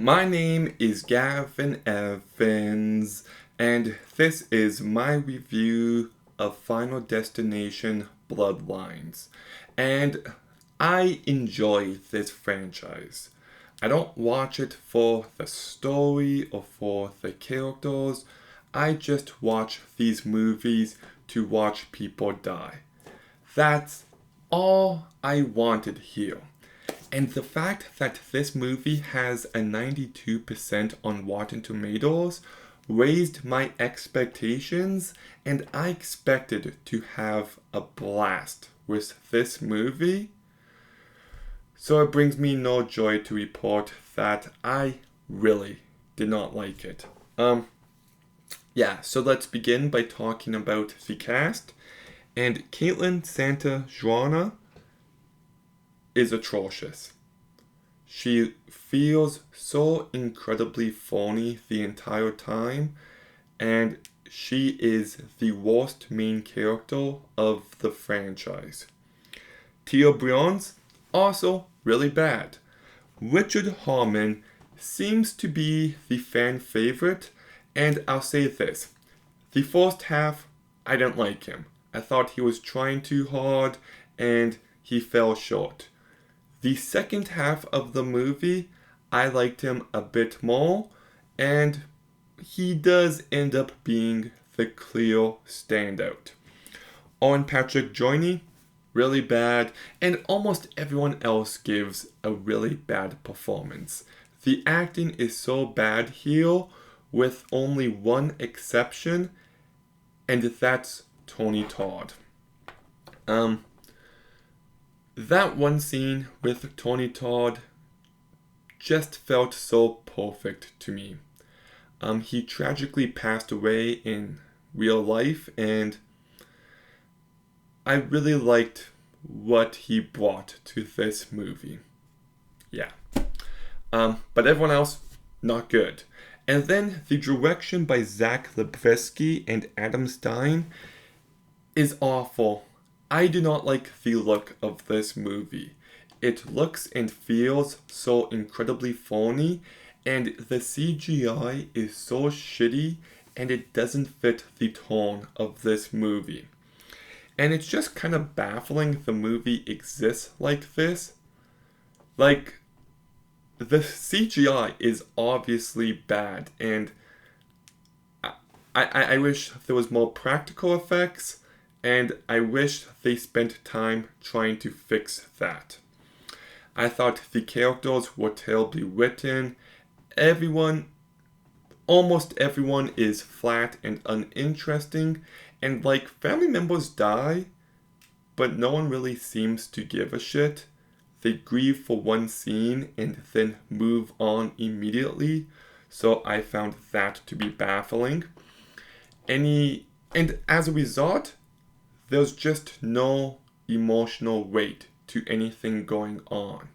My name is Gavin Evans, and this is my review of Final Destination Bloodlines. And I enjoy this franchise. I don't watch it for the story or for the characters. I just watch these movies to watch people die. That's all I wanted here. And the fact that this movie has a 92% on Rotten Tomatoes raised my expectations, and I expected to have a blast with this movie. So it brings me no joy to report that I really did not like it. So let's begin by talking about the cast. And Caitlin Santa-Juana is atrocious. She feels so incredibly phony the entire time, and she is the worst main character of the franchise. Tia Brion's also really bad. Richard Harmon seems to be the fan favorite, and I'll say this. The first half, I didn't like him. I thought he was trying too hard, and he fell short. The second half of the movie, I liked him a bit more, and he does end up being the clear standout. Owen Patrick Joyner, really bad, and almost everyone else gives a really bad performance. The acting is so bad here, with only one exception, and that's Tony Todd. That one scene with Tony Todd just felt so perfect to me. He tragically passed away in real life, and I really liked what he brought to this movie. Yeah. But everyone else, not good. And then the direction by Zach Liebowski and Adam Stein is awful. I do not like the look of this movie. It looks and feels so incredibly phony, and the CGI is so shitty, and it doesn't fit the tone of this movie. And it's just kind of baffling the movie exists like this. Like, the CGI is obviously bad, and I wish there was more practical effects, and I wish they spent time trying to fix that. I thought the characters were terribly written. Almost everyone is flat and uninteresting, and like family members die, but no one really seems to give a shit. They grieve for one scene and then move on immediately, so I found that to be baffling. And as a result, there's just no emotional weight to anything going on.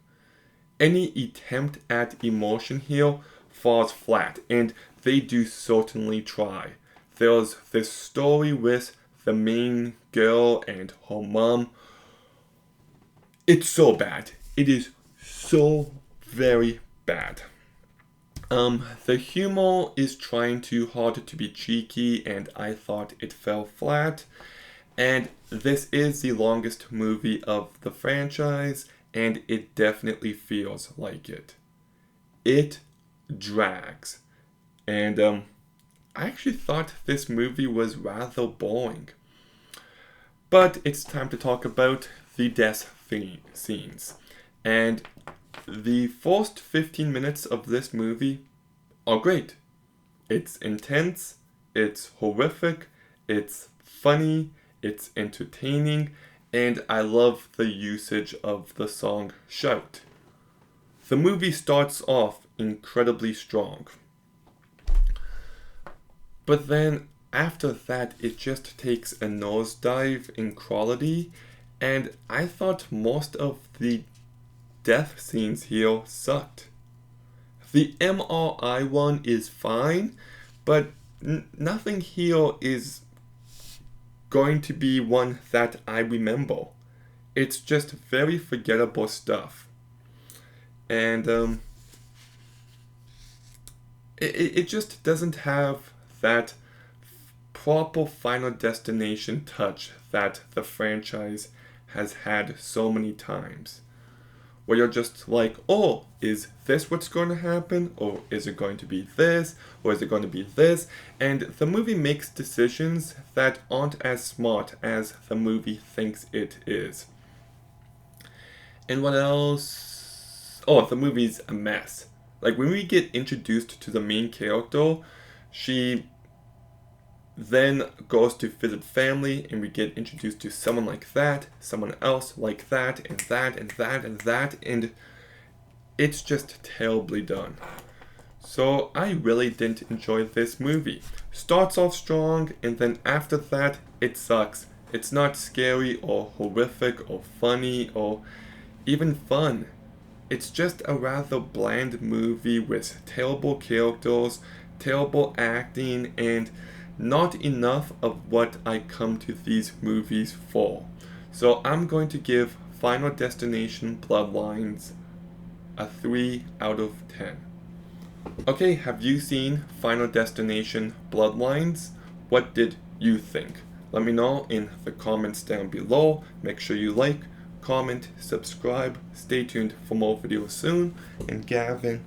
Any attempt at emotion here falls flat, and they do certainly try. There's this story with the main girl and her mom. It's so bad. It is so very bad. The humor is trying too hard to be cheeky, and I thought it fell flat. And this is the longest movie of the franchise, and it definitely feels like it. It drags. And I actually thought this movie was rather boring. But it's time to talk about the death scenes. And the first 15 minutes of this movie are great. It's intense, it's horrific, it's funny, it's entertaining, and I love the usage of the song Shout. The movie starts off incredibly strong. But then after that, it just takes a nosedive in quality, and I thought most of the death scenes here sucked. The MRI one is fine, but nothing here is going to be one that I remember. It's just very forgettable stuff. And it just doesn't have that proper Final Destination touch that the franchise has had so many times. Where you're just like, oh, is this what's going to happen? Or is it going to be this? Or is it going to be this? And the movie makes decisions that aren't as smart as the movie thinks it is. And what else? Oh, the movie's a mess. Like, when we get introduced to the main character, she then goes to visit family, and we get introduced to someone like that, someone else like that, and that, and that, and that, and it's just terribly done. So I really didn't enjoy this movie. Starts off strong, and then after that, it sucks. It's not scary or horrific or funny or even fun. It's just a rather bland movie with terrible characters, terrible acting, and not enough of what I come to these movies for. So I'm going to give Final Destination Bloodlines a 3 out of 10. Okay, have you seen Final Destination Bloodlines? What did you think? Let me know in the comments down below. Make sure you like, comment, subscribe. Stay tuned for more videos soon. And Gavin